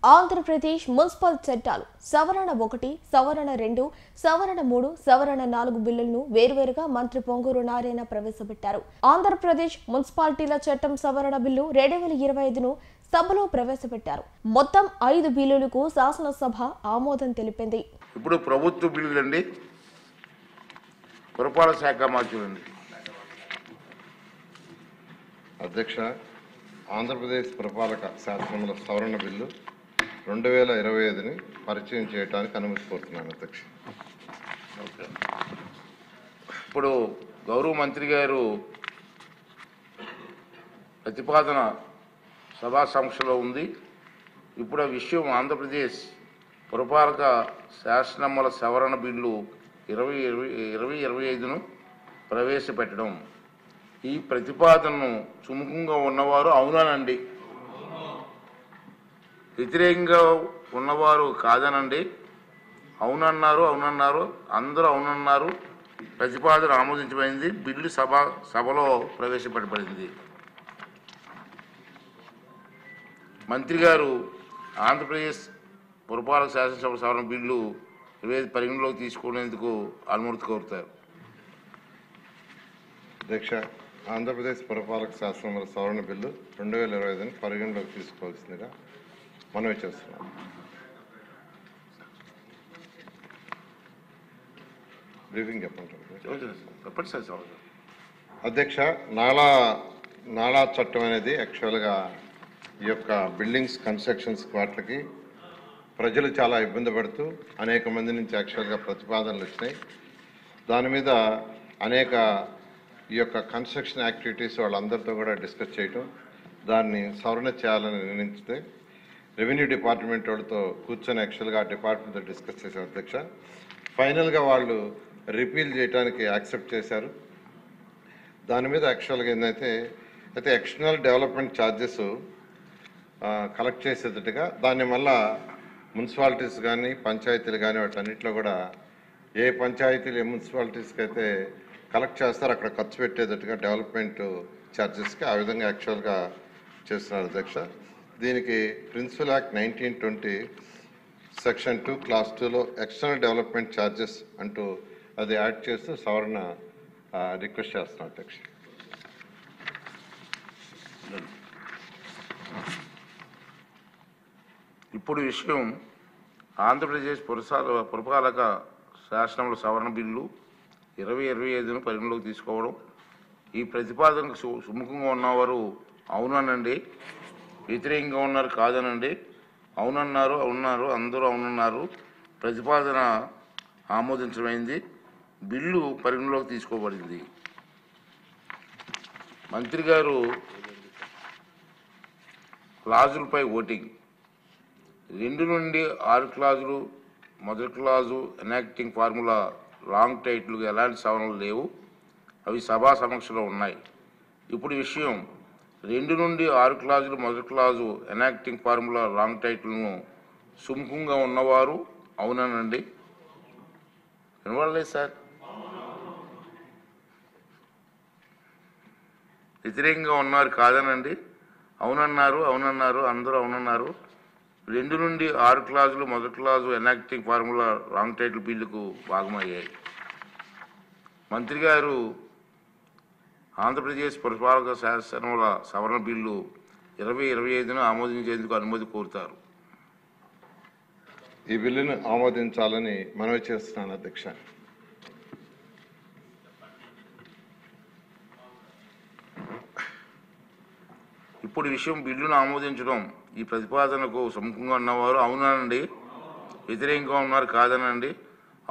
Andhra Pradesh municipal చట్టాలు సవరణ 1, సవరణ 2, సవరణ 3, సవరణ 4 బిల్లులను వేర్వేరుగా మంత్రి పొంగూరు నారాయణ ప్రవేశపెట్టారు. ఆంధ్రప్రదేశ్ మున్సిపాలిటీల చట్టం సవరణ బిల్లు 2025ను సభలో ప్రవేశపెట్టారు. మొత్తం 5 బిల్లులకు శాసనసభ ఆమోదం తెలిపింది. ఇప్పుడు ప్రభుత్వ బిల్లులండి, పురపాలక శాఖ మార్చులండి. అధ్యక్ష, ఆంధ్రప్రదేశ్ పురపాలక శాసనముల సవరణ బిల్లు 2025ని పరిచయం చేయడానికి అనుమతి కోరుతున్నాను అధ్యక్ష. ఇప్పుడు గౌరవ మంత్రి గారు ప్రతిపాదన సభా సమక్షంలో ఉంది. ఇప్పుడు ఆ విషయం ఆంధ్రప్రదేశ్ పురపాలక శాసనముల సవరణ బిల్లు 2025ను ప్రవేశపెట్టడం. ఈ ప్రతిపాదనను సుముఖంగా ఉన్నవారు అవునానండి, వ్యతిరేకంగా ఉన్నవారు కాదనండి. అవునన్నారు, అందరూ అవునన్నారు. ప్రతిపాదన ఆమోదించబడింది. బిల్లు సభలో ప్రవేశపెట్టబడింది. మంత్రి గారు ఆంధ్రప్రదేశ్ పురపాలక శాసనసభ సవరణ బిల్లు పరిగణలోకి తీసుకునేందుకు అనుమతి కోరుతారు. అధ్యక్ష, ఆంధ్రప్రదేశ్ పురపాలక శాసనముల సవరణ బిల్లు 2025ని పరిగణలోకి తీసుకోవాల్సిందిగా మనవి చేస్తున్నాం. బ్రీఫింగ్ చెప్పండి సార్. అధ్యక్ష, నాలా చట్టం అనేది యాక్చువల్గా ఈ యొక్క బిల్డింగ్స్ కన్స్ట్రక్షన్స్ వాటికి ప్రజలు చాలా ఇబ్బంది పడుతూ అనేక మంది నుంచి యాక్చువల్గా ప్రతిపాదనలు వచ్చినాయి. దాని మీద అనేక ఈ యొక్క కన్స్ట్రక్షన్ యాక్టివిటీస్ వాళ్ళందరితో కూడా డిస్కస్ చేయటం, దాన్ని సవరణ చేయాలని నిర్ణయించితే రెవెన్యూ డిపార్ట్మెంట్ వాళ్ళతో కూర్చొని యాక్చువల్గా ఆ డిపార్ట్మెంట్తో డిస్కస్ చేశారు అధ్యక్ష. ఫైనల్గా వాళ్ళు రిపీల్ చేయడానికి యాక్సెప్ట్ చేశారు. దాని మీద యాక్చువల్గా అయితే ఎక్స్టర్నల్ డెవలప్మెంట్ ఛార్జెస్ కలెక్ట్ చేసేటట్టుగా దాన్ని మళ్ళా మున్సిపాలిటీస్ కానీ పంచాయతీలు కానీ వాటన్నిటిలో కూడా ఏ పంచాయతీలు ఏ మున్సిపాలిటీస్కి అయితే కలెక్ట్ చేస్తారో అక్కడ ఖర్చు పెట్టేటట్టుగా డెవలప్మెంట్ ఛార్జెస్కి ఆ విధంగా యాక్చువల్గా చేస్తున్నారు అధ్యక్ష. దీనికి ప్రిన్సిపల్ యాక్ట్ 1920 సెక్షన్ 2 క్లాస్ 2లో ఎక్స్టర్నల్ డెవలప్మెంట్ ఛార్జెస్ అంటూ అది యాడ్ చేస్తూ సవరణ రిక్వెస్ట్ చేస్తున్నాం అధ్యక్ష. ఇప్పుడు విషయం ఆంధ్రప్రదేశ్ పురపాలక శాసనముల సవరణ బిల్లు 2025ను పరిగణలోకి తీసుకోవడం. ఈ ప్రతిపాదనకు సుముఖంగా ఉన్నవారు అవునానండి, వ్యతిరేకంగా ఉన్నారు కాదనండి. అవునన్నారు, అందరూ అవునన్నారు. ప్రతిపాదన ఆమోదించబడింది. బిల్లు పరిగణలోకి తీసుకోబడింది. మంత్రి గారు క్లాజులపై ఓటింగ్ 2 నుండి 6 క్లాజులు, మొదటి clause enacting formula long title ఎలాంటి సవరణలు లేవు, అవి సభా సమక్షంలో ఉన్నాయి. ఇప్పుడు విషయం 2 నుండి 6 క్లాజులు, మొదటి క్లాజు ఎనాక్టింగ్ ఫార్ములా లాంగ్ టైటిల్ను సుముఖంగా ఉన్నవారు అవునానండి, వినవలేదు సార్. వ్యతిరేకంగా ఉన్నారు కాదనండి. అవునన్నారు, అందరూ అవునన్నారు. 2 నుండి 6 క్లాజులు, మొదటి clause enacting formula long title బిల్లుకు భాగమయ్యాయి. మంత్రి గారు ఆంధ్రప్రదేశ్ పురపాలక శాసనముల సవరణ బిల్లు 2025ను ఆమోదించేందుకు అనుమతి కోరుతారు. ఈ బిల్లును ఆమోదించాలని మనవి చేస్తున్నాను అధ్యక్ష. ఇప్పుడు విషయం బిల్లును ఆమోదించడం. ఈ ప్రతిపాదనకు సముఖంగా ఉన్నవారు అవునానండి, వ్యతిరేకంగా ఉన్నారు కాదనండి.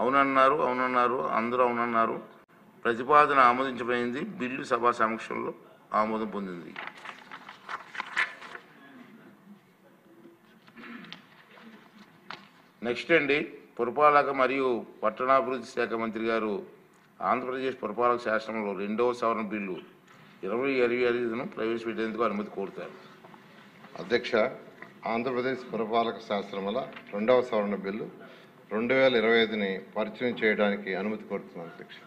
అవునన్నారు, అందరూ అవునన్నారు. ప్రతిపాదన ఆమోదించబడింది. బిల్లు సభా సమక్షంలో ఆమోదం పొందింది. నెక్స్ట్ అండి, పురపాలక మరియు పట్టణాభివృద్ధి శాఖ మంత్రి గారు ఆంధ్రప్రదేశ్ పురపాలక శాసనంలో 2వ సవరణ బిల్లు 2025ను ప్రవేశపెట్టేందుకు అనుమతి కోరుతారు. అధ్యక్ష, ఆంధ్రప్రదేశ్ పురపాలక శాసనముల 2వ సవరణ బిల్లు 2025ని పరిచయం చేయడానికి అనుమతి కోరుతున్నాను అధ్యక్ష.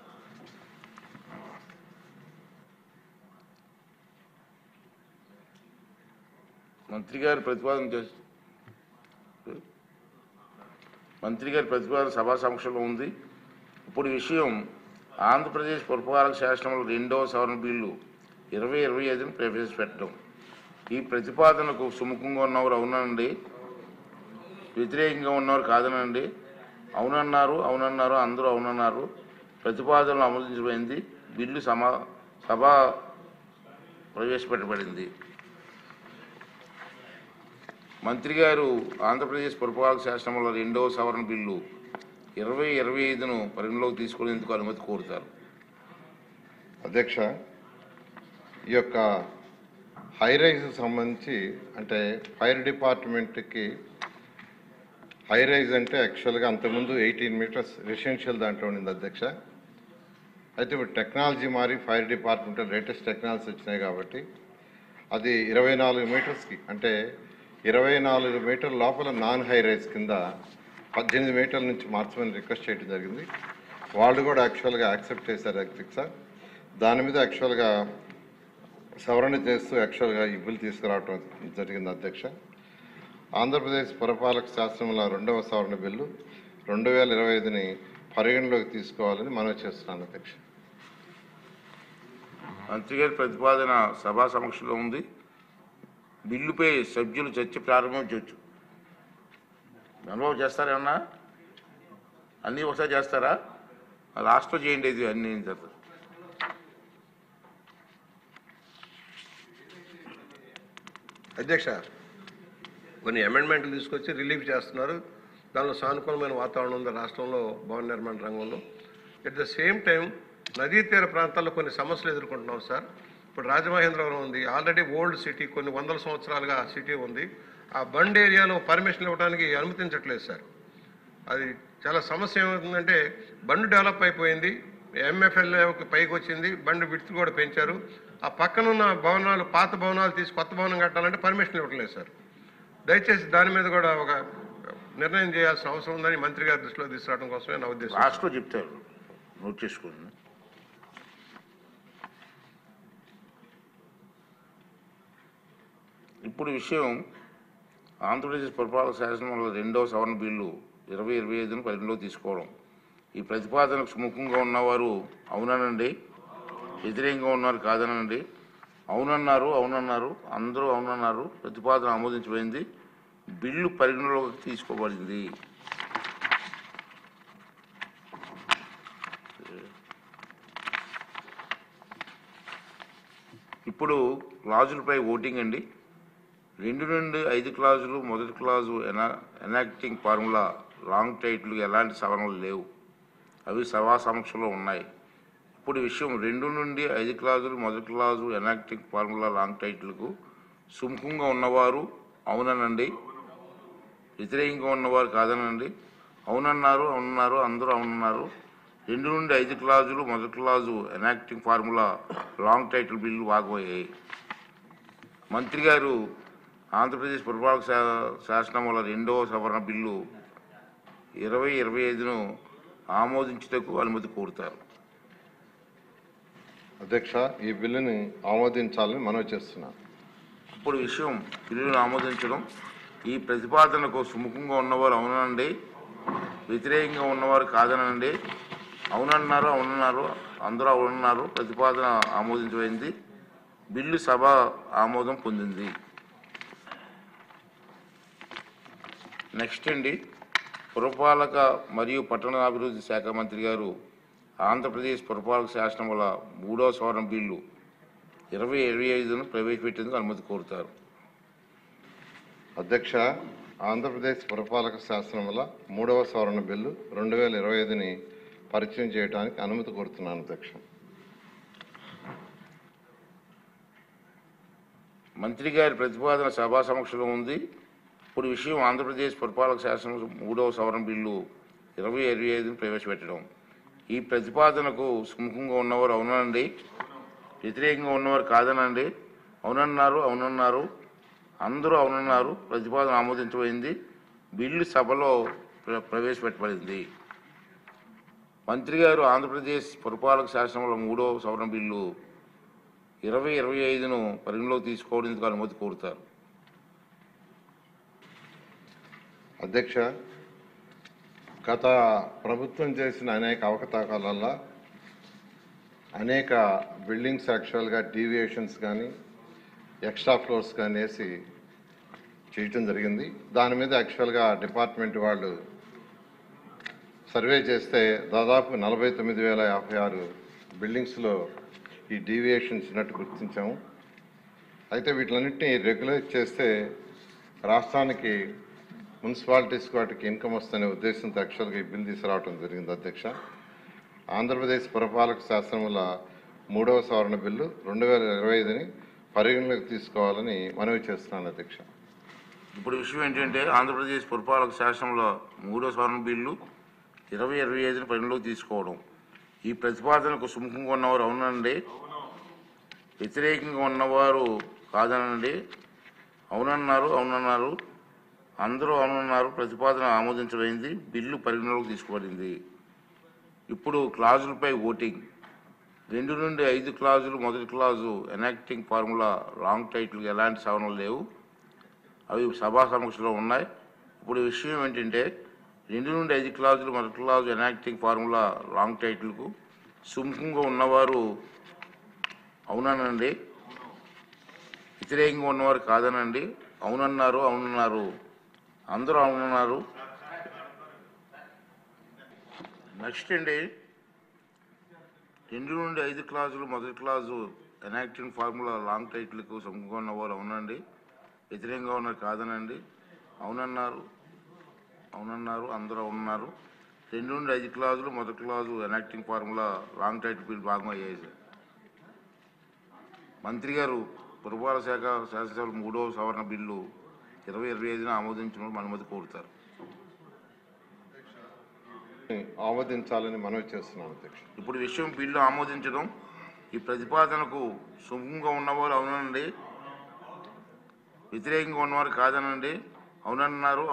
మంత్రి గారు ప్రతిపాదన చేస్తారు. మంత్రి గారి ప్రతిపాదన సభా సమక్షంలో ఉంది. ఇప్పుడు విషయం ఆంధ్రప్రదేశ్ పురపాలక శాసనంలో 2వ సవరణ బిల్లు 2025ను ప్రవేశపెట్టడం. ఈ ప్రతిపాదనకు సుముఖంగా ఉన్నవారు అవునండి, వ్యతిరేకంగా ఉన్నవారు కాదనండి. అవునన్నారు, అందరూ అవునన్నారు. ప్రతిపాదనలు ఆమోదించబడింది. బిల్లు సభ ప్రవేశపెట్టబడింది. మంత్రి గారు ఆంధ్రప్రదేశ్ పురపాలక శాసనంలో 2వ సవరణ బిల్లు 2025ను పరిగణలోకి తీసుకునేందుకు అనుమతి కోరుతారు. అధ్యక్ష, ఈ యొక్క హైరైజ్ సంబంధించి అంటే ఫైర్ డిపార్ట్మెంట్కి హైరైజ్ అంటే యాక్చువల్గా అంతకుముందు 18 మీటర్స్ రెసిడెన్షియల్ దాంట్లో ఉండింది అధ్యక్ష. అయితే ఇప్పుడు టెక్నాలజీ మారి ఫైర్ డిపార్ట్మెంట్ లేటెస్ట్ టెక్నాలజీ వచ్చినాయి కాబట్టి అది 24 మీటర్స్కి అంటే 24 మీటర్ల లోపల నాన్ హైరైజ్ కింద 18 మీటర్ల నుంచి మార్చమని రిక్వెస్ట్ చేయడం జరిగింది. వాళ్ళు కూడా యాక్చువల్గా యాక్సెప్ట్ చేశారు అధ్యక్ష. దాని మీద యాక్చువల్గా సవరణ చేస్తూ యాక్చువల్గా ఈ బిల్ తీసుకురావడం జరిగింది అధ్యక్ష. ఆంధ్రప్రదేశ్ పురపాలక శాసనంలో 2వ సవరణ బిల్లు 2025ని పరిగణలోకి తీసుకోవాలని మనవి చేస్తున్నాను అధ్యక్ష. మంత్రి గారి ప్రతిపాదన సభా సమక్షంలో ఉంది. బిల్లుపై సభ్యులు చర్చ ప్రారంభించవచ్చు. అనుభవం చేస్తారేమన్నా? అన్నీ ఒకసారి చేస్తారా? లాస్ట్లో చేయండి. ఇది అన్నీ అధ్యక్ష, కొన్ని అమెండ్మెంట్లు తీసుకొచ్చి రిలీఫ్ చేస్తున్నారు. దానిలో సానుకూలమైన వాతావరణం ఉంది రాష్ట్రంలో భవన నిర్మాణ రంగంలో. ఎట్ ద సేమ్ టైం నదీ తీర ప్రాంతాల్లో కొన్ని సమస్యలు ఎదుర్కొంటున్నాం సార్. ఇప్పుడు రాజమహేంద్రవరం ఉంది, ఆల్రెడీ ఓల్డ్ సిటీ, కొన్ని వందల సంవత్సరాలుగా ఆ సిటీ ఉంది. ఆ బండ్ ఏరియాలో పర్మిషన్ ఇవ్వడానికి అనుమతించట్లేదు సార్. అది చాలా సమస్య ఏమవుతుందంటే బండ్ డెవలప్ అయిపోయింది, ఎంఎఫ్ఎల్ఏకి పైకి వచ్చింది, బండ్ విడ్త్ కూడా పెంచారు. ఆ పక్కనున్న భవనాలు, పాత భవనాలు తీసి కొత్త భవనం కట్టాలంటే పర్మిషన్ ఇవ్వట్లేదు సార్. దయచేసి దాని మీద కూడా ఒక నిర్ణయం చేయాల్సిన అవసరం ఉందని మంత్రి గారి దృష్టిలో తీసుకురావడం కోసమే నా ఉద్దేశం. లాస్ట్లో చెప్తారు, నోట్ చేసుకోండి. ఇప్పుడు విషయం ఆంధ్రప్రదేశ్ పురపాలక శాసనంలో 2వ సవరణ బిల్లు 2025ను పరిగణలోకి తీసుకోవడం. ఈ ప్రతిపాదనకు సుముఖంగా ఉన్నవారు అవుననండి, వ్యతిరేకంగా ఉన్నారు కాదనండి. అవునన్నారు, అందరూ అవునన్నారు. ప్రతిపాదన ఆమోదించబడింది. బిల్లు పరిగణలోకి తీసుకోబడింది. ఇప్పుడు క్లాజులపై ఓటింగ్ అండి. 2 నుండి 5 క్లాజులు. మొదటి clause enacting formula long title ఎలాంటి సవరణలు లేవు, అవి సభా సమక్షంలో ఉన్నాయి. ఇప్పుడు విషయం 2 నుండి 5 క్లాజులు మొదటి క్లాజు ఎనాక్టింగ్ ఫార్ములా లాంగ్ టైటిల్కు సుముఖంగా ఉన్నవారు అవుననండి, వ్యతిరేకంగా ఉన్నవారు కాదనండి. అవునన్నారు, అందరూ అవునన్నారు. 2 నుండి 5 క్లాజులు మొదటి clause enacting formula long title bill వాగ్పోయాయి. మంత్రి గారు ఆంధ్రప్రదేశ్ పురపాలక శాసనంలో 2వ సవరణ బిల్లు 2025ను ఆమోదించుటకు అనుమతి కోరుతారు. అధ్యక్ష, ఈ బిల్లుని ఆమోదించాలని మనవి చేస్తున్నాను. ఇప్పుడు విషయం బిల్లును ఆమోదించడం. ఈ ప్రతిపాదనకు సుముఖంగా ఉన్నవారు అవునండి, వ్యతిరేకంగా ఉన్నవారు కాదనండి. అవునన్నారు, అందరూ అవునన్నారు. ప్రతిపాదన ఆమోదించబడింది. బిల్లు సభ ఆమోదం పొందింది. నెక్స్ట్ అండి, పురపాలక మరియు పట్టణాభివృద్ధి శాఖ మంత్రి గారు ఆంధ్రప్రదేశ్ పురపాలక శాసనంలో 3వ సవరణ బిల్లు 2025ను ప్రవేశపెట్టేందుకు అనుమతి కోరుతారు. అధ్యక్ష, ఆంధ్రప్రదేశ్ పురపాలక శాసనంలో 3వ సవరణ బిల్లు 2025ని పరిచయం చేయడానికి అనుమతి కోరుతున్నాను అధ్యక్ష. మంత్రి గారి ప్రతిపాదన సభా సమక్షంలో ఉంది. ఇప్పుడు విషయం ఆంధ్రప్రదేశ్ పురపాలక శాసనం 3వ సవరణ బిల్లు 2025ను ప్రవేశపెట్టడం. ఈ ప్రతిపాదనకు సుముఖంగా ఉన్నవారు అవునండి, వ్యతిరేకంగా ఉన్నవారు కాదనండి. అవునన్నారు, అందరూ అవునన్నారు. ప్రతిపాదన ఆమోదించబడింది. బిల్లు సభలో ప్రవేశపెట్టబడింది. మంత్రి గారు ఆంధ్రప్రదేశ్ పురపాలక శాసనంలో 3వ సవరణ బిల్లు 2025ను పరిగణలోకి తీసుకోవడానికి అనుమతి కోరుతారు. అధ్యక్ష, గత ప్రభుత్వం చేసిన అనేక అవకతవకల వల్ల అనేక బిల్డింగ్స్ యాక్చువల్గా డీవియేషన్స్ కానీ ఎక్స్ట్రా ఫ్లోర్స్ కానీ వేసి చేయటం జరిగింది. దాని మీద యాక్చువల్గా డిపార్ట్మెంట్ వాళ్ళు సర్వే చేస్తే దాదాపు 49,056 బిల్డింగ్స్లో ఈ డీవియేషన్స్ ఉన్నట్టు గుర్తించాము. అయితే వీటిలన్నింటినీ రెగ్యులేట్ చేస్తే రాష్ట్రానికి మున్సిపాలిటీస్ వాటికి ఇన్కమ్ వస్తున్న ఉద్దేశంతో యాక్చువల్గా ఈ బిల్ తీసుకురావడం జరిగింది అధ్యక్ష. ఆంధ్రప్రదేశ్ పురపాలక శాసనముల 3వ సవరణ బిల్లు 2025ని పరిగణలోకి తీసుకోవాలని మనవి చేస్తున్నాను అధ్యక్ష. ఇప్పుడు విషయం ఏంటంటే ఆంధ్రప్రదేశ్ పురపాలక శాసనంలో 3వ సవరణ బిల్లు 2025ని పరిగణలోకి తీసుకోవడం. ఈ ప్రతిపాదనకు సుముఖంగా ఉన్నవారు అవునండి, వ్యతిరేకంగా ఉన్నవారు కాదనండి. అవునన్నారు, అందరూ అవునన్నారు. ప్రతిపాదన ఆమోదించబడింది, బిల్లు పరిగణలోకి తీసుకోబడింది. ఇప్పుడు క్లాజులపై ఓటింగ్. 2 నుండి 5 క్లాజులు. మొదటి క్లాజు ఎనాక్టింగ్ ఫార్ములా లాంగ్ టైటిల్కి ఎలాంటి సవరణలు లేవు, అవి సభా సమక్షంలో ఉన్నాయి. ఇప్పుడు విషయం ఏంటంటే 2 నుండి 5 క్లాజులు. మొదటి క్లాజు ఎనాక్టింగ్ ఫార్ములా లాంగ్ టైటిల్కు సుముఖంగా ఉన్నవారు అవుననండి, వ్యతిరేకంగా ఉన్నవారు కాదనండి. అవునన్నారు, అందరూ అవునన్నారు. నెక్స్ట్ అండి 2 నుండి 5 క్లాజులు. మొదటి క్లాజు ఎనాక్టింగ్ ఫార్ములా లాంగ్ టైటిల్కు సుముఖంగా ఉన్నవారు అవునండి, వ్యతిరేకంగా ఉన్నారు కాదనండి. అవునన్నారు, అందరూ అవునన్నారు. 2 నుండి 5 క్లాజులు. మొదటి clause enacting formula long title bill భాగమయ్యాయి. మంత్రి గారు పురపాలక శాఖ శాసనసభ 3వ సవరణ బిల్లు 2025న ఆమోదించడం అనుమతి కోరుతారు. ఆమోదించాలని మనవి చేస్తున్నాను అధ్యక్ష. ఇప్పుడు విషయం బిల్లు ఆమోదించడం. ఈ ప్రతిపాదనకు సుముఖంగా ఉన్నవారు అవునండి, వ్యతిరేకంగా ఉన్నవారు కాదనండి. అవునన్నారు,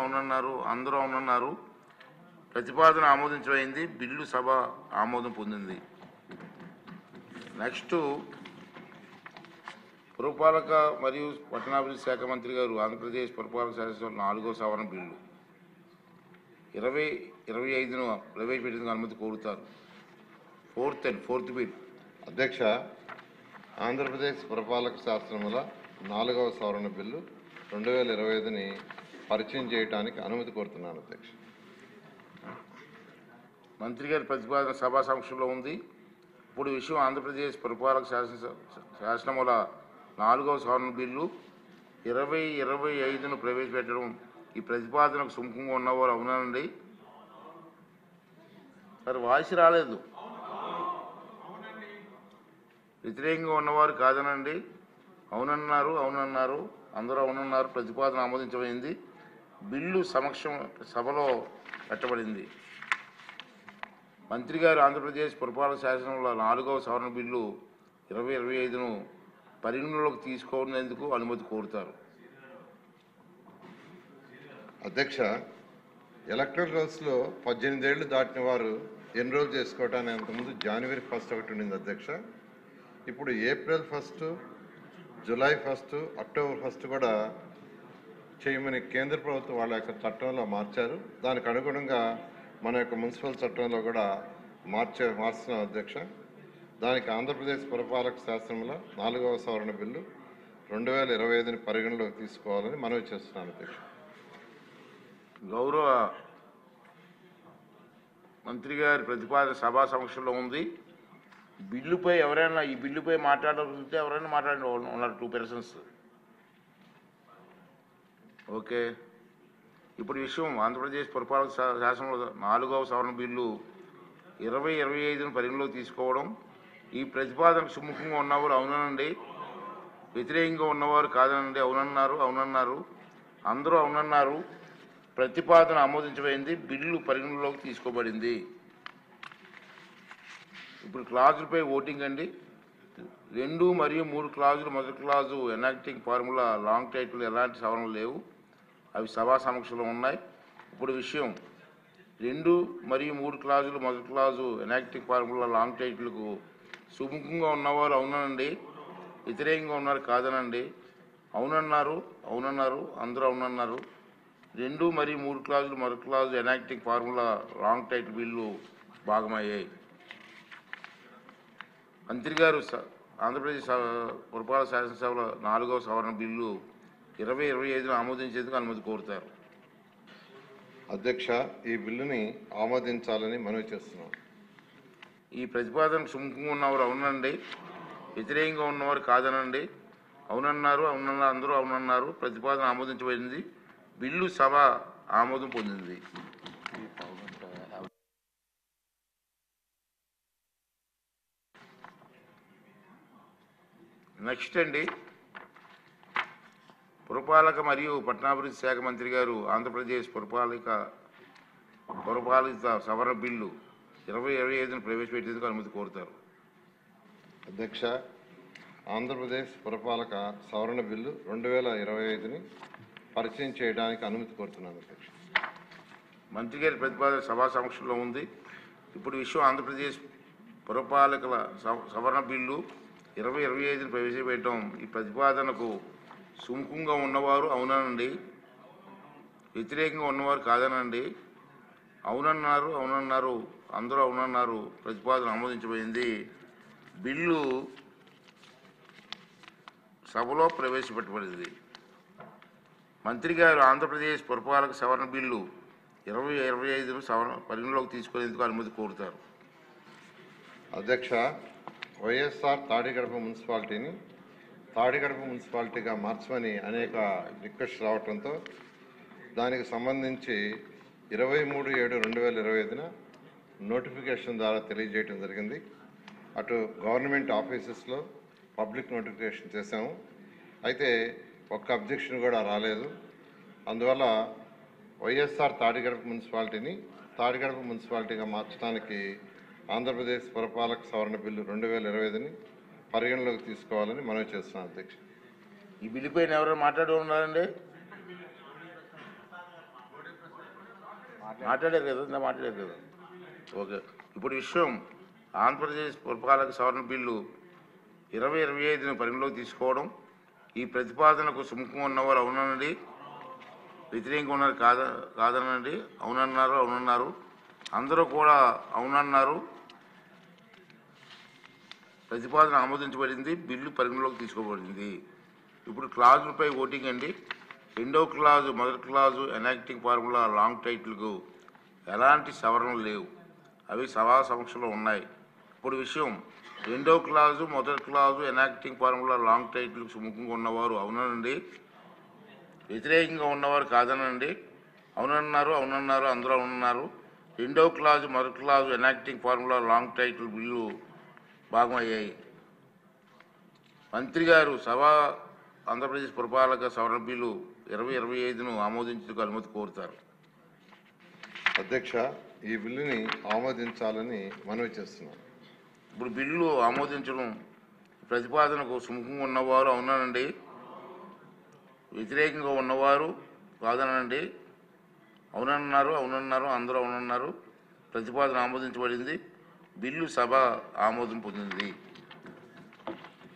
అందరూ అవునన్నారు. ప్రతిపాదన ఆమోదించబడింది, బిల్లు సభ ఆమోదం పొందింది. నెక్స్ట్ పురపాలక మరియు పట్టణాభివృద్ధి శాఖ మంత్రి గారు ఆంధ్రప్రదేశ్ పురపాలక శాసనసభ 4వ సవరణ బిల్లు 2025ను ప్రవేశపెట్టేందుకు అనుమతి కోరుతారు. Fourth bill. అధ్యక్ష, ఆంధ్రప్రదేశ్ పురపాలక శాసనముల 4వ సవరణ బిల్లు 2025ని పరిచయం చేయడానికి అనుమతి కోరుతున్నాను అధ్యక్ష. మంత్రి గారి ప్రతిపాదన సభా సమక్షంలో ఉంది. ఇప్పుడు విషయం ఆంధ్రప్రదేశ్ పురపాలక శాసనముల 4వ సవరణ బిల్లు 2025ను ప్రవేశపెట్టడం. ఈ ప్రతిపాదనకు సుముఖంగా ఉన్నవారు అవునండి. సార్ వాయిస్ రాలేదు. వ్యతిరేకంగా ఉన్నవారు కాదనండి. అవునన్నారు, అందరూ అవునన్నారు. ప్రతిపాదన ఆమోదించబడింది, బిల్లు సభలో పెట్టబడింది. మంత్రి గారు ఆంధ్రప్రదేశ్ పురపాలక శాసనంలో 4వ సవరణ బిల్లు 2025ను పరిగణలోకి తీసుకునేందుకు అనుమతి కోరుతారు. అధ్యక్ష, ఎలక్టరల్ రోల్స్లో 18 ఏళ్లు దాటిన వారు ఎన్రోల్ చేసుకోవడానికి అంతకుముందు జనవరి 1 ఒకటి ఉండింది అధ్యక్ష. ఇప్పుడు ఏప్రిల్ 1, జూలై 1, అక్టోబర్ 1 కూడా చేయమని కేంద్ర ప్రభుత్వం వాళ్ళ యొక్క చట్టంలో మార్చారు. దానికి అనుగుణంగా మన యొక్క మున్సిపల్ చట్టంలో కూడా మార్చున్నాం అధ్యక్ష. దానికి ఆంధ్రప్రదేశ్ పురపాలక శాసనంలో 4వ సవరణ బిల్లు 2025ని పరిగణలోకి తీసుకోవాలని మనవి చేస్తున్నాను అధ్యక్ష. గౌరవ మంత్రి గారి ప్రతిపాదన సభా సమక్షంలో ఉంది. బిల్లుపై ఎవరైనా ఈ బిల్లుపై మాట్లాడాలంటే ఎవరైనా మాట్లాడిన ఉన్నారు 2 పర్సన్స్. ఓకే. ఇప్పుడు విషయం ఆంధ్రప్రదేశ్ పురపాలక శాసనంలో 4వ సవరణ బిల్లు 2025ను పరిగణలోకి తీసుకోవడం. ఈ ప్రతిపాదనకు సుముఖంగా ఉన్నవారు అవునండి, వ్యతిరేకంగా ఉన్నవారు కాదనండి. అవునన్నారు, అందరూ అవునన్నారు. ప్రతిపాదన ఆమోదించబడింది, బిల్లు పరిగణలోకి తీసుకోబడింది. ఇప్పుడు క్లాజులపై ఓటింగ్ అండి. 2 మరియు 3 క్లాజులు. మొదటి clause enacting formula long title ఎలాంటి సవరణలు లేవు, అవి సభా సమక్షంలో ఉన్నాయి. ఇప్పుడు విషయం 2 మరియు 3 క్లాజులు. మొదటి క్లాజు ఎనాక్టింగ్ ఫార్ములా లాంగ్ టైటిల్కు సుముఖంగా ఉన్నవారు అవునండి, వ్యతిరేకంగా ఉన్నారు కాదనండి. అవునన్నారు, అందరూ అవునన్నారు. 2 మరియు 3 క్లాజులు మొదటి clause enacting formula long title bill భాగమయ్యాయి. మంత్రి గారు ఆంధ్రప్రదేశ్ పురపాలక శాసనసభలో 4వ సవరణ బిల్లు 2025 ఆమోదించేందుకు అనుమతి కోరుతారు. అధ్యక్ష, ఈ బిల్లుని ఆమోదించాలని మనవి చేస్తున్నాం. ఈ ప్రతిపాదనకు సుముఖంగా ఉన్నవారు అవునండి, వ్యతిరేకంగా ఉన్నవారు కాదనండి. అవునన్నారు, అందరూ అవునన్నారు. ప్రతిపాదన ఆమోదించబడింది. బిల్లు సభ ఆమోదం పొందింది. నెక్స్ట్ అండి, పురపాలక మరియు పట్టణాభివృద్ధి శాఖ మంత్రి గారు ఆంధ్రప్రదేశ్ పురపాలిత సవరణ బిల్లు 2025 ప్రవేశపెట్టేందుకు అనుమతి కోరుతారు. అధ్యక్ష, ఆంధ్రప్రదేశ్ పురపాలక సవరణ బిల్లు 2025ని పరిచయం చేయడానికి అనుమతి కోరుతున్నాను. అధ్యక్ష, మంత్రి గారి ప్రతిపాదన సభా సమక్షంలో ఉంది. ఇప్పుడు విషయం ఆంధ్రప్రదేశ్ పురపాలకల సవరణ బిల్లు 2025ని ప్రవేశపెట్టడం. ఈ ప్రతిపాదనకు సుముఖంగా ఉన్నవారు అవునండి, వ్యతిరేకంగా ఉన్నవారు కాదనండి. అవునన్నారు, అందరూ అవునన్నారు. ప్రతిపాదన ఆమోదించబడింది. బిల్లు సభలో ప్రవేశపెట్టబడింది. మంత్రి గారు ఆంధ్రప్రదేశ్ పురపాలక సవరణ బిల్లు 2025 పరిగణలోకి తీసుకునేందుకు అనుమతి కోరుతారు. అధ్యక్ష, వైఎస్ఆర్ తాడిగడప మున్సిపాలిటీని తాడిగడప మున్సిపాలిటీగా మార్చమని అనేక రిక్వెస్ట్ రావడంతో దానికి సంబంధించి 23/7/2025న నోటిఫికేషన్ ద్వారా తెలియజేయడం జరిగింది. అటు గవర్నమెంట్ ఆఫీసెస్లో పబ్లిక్ నోటిఫికేషన్ చేశాము. అయితే ఒక్క అబ్జెక్షన్ కూడా రాలేదు. అందువల్ల వైఎస్ఆర్ తాడిగడప మున్సిపాలిటీగా మార్చడానికి ఆంధ్రప్రదేశ్ పురపాలక సవరణ బిల్లు 2025ని పరిగణలోకి తీసుకోవాలని మనవి చేస్తున్నాను. అధ్యక్ష, ఈ బిల్లు పైన ఎవరైనా మాట్లాడి ఉన్నారండి? మాట్లాడారు కదా. ఓకే. ఇప్పుడు విషయం ఆంధ్రప్రదేశ్ పురపాలక సవరణ బిల్లు 2025ని పరిగణలోకి తీసుకోవడం. ఈ ప్రతిపాదనకు సుముఖంగా ఉన్నవారు అవునండి, వ్యతిరేకంగా ఉన్నారు కాదనండి. అవునన్నారు. అందరూ కూడా అవునన్నారు. ప్రతిపాదన ఆమోదించబడింది. బిల్లు పరిగణలోకి తీసుకోబడింది. ఇప్పుడు క్లాజులపై ఓటింగ్ అండి. 2వ క్లాజు మొదటి క్లాజు ఎనాక్టింగ్ ఫార్ములా లాంగ్ టైటిల్కు ఎలాంటి సవరణలు లేవు. అవి సభా సమక్షంలో ఉన్నాయి. ఇప్పుడు విషయం 2వ క్లాజు మొదటి క్లాజు ఎనాక్టింగ్ ఫార్ములా లాంగ్ టైటిల్కు సుముఖంగా ఉన్నవారు అవునండి, వ్యతిరేకంగా ఉన్నవారు కాదనండి. అవునన్నారు, అందరూ అవునన్నారు. 2వ క్లాజు మొదటి clause enacting formula long title bill భాగమయ్యాయి. మంత్రి గారు ఆంధ్రప్రదేశ్ పురపాలక సవరణ బిల్లు 2025ను ఆమోదించేందుకు అనుమతి కోరుతారు. అధ్యక్ష, ఈ బిల్లుని ఆమోదించాలని మనవి చేస్తున్నాను. ఇప్పుడు బిల్లు ఆమోదించడం. ప్రతిపాదనకు సుముఖంగా ఉన్నవారు అవునండి, వ్యతిరేకంగా ఉన్నవారు కాదనండి. అవునన్నారు, అందరూ అవునన్నారు. ప్రతిపాదన ఆమోదించబడింది. బిల్లు సభ ఆమోదం పొందింది.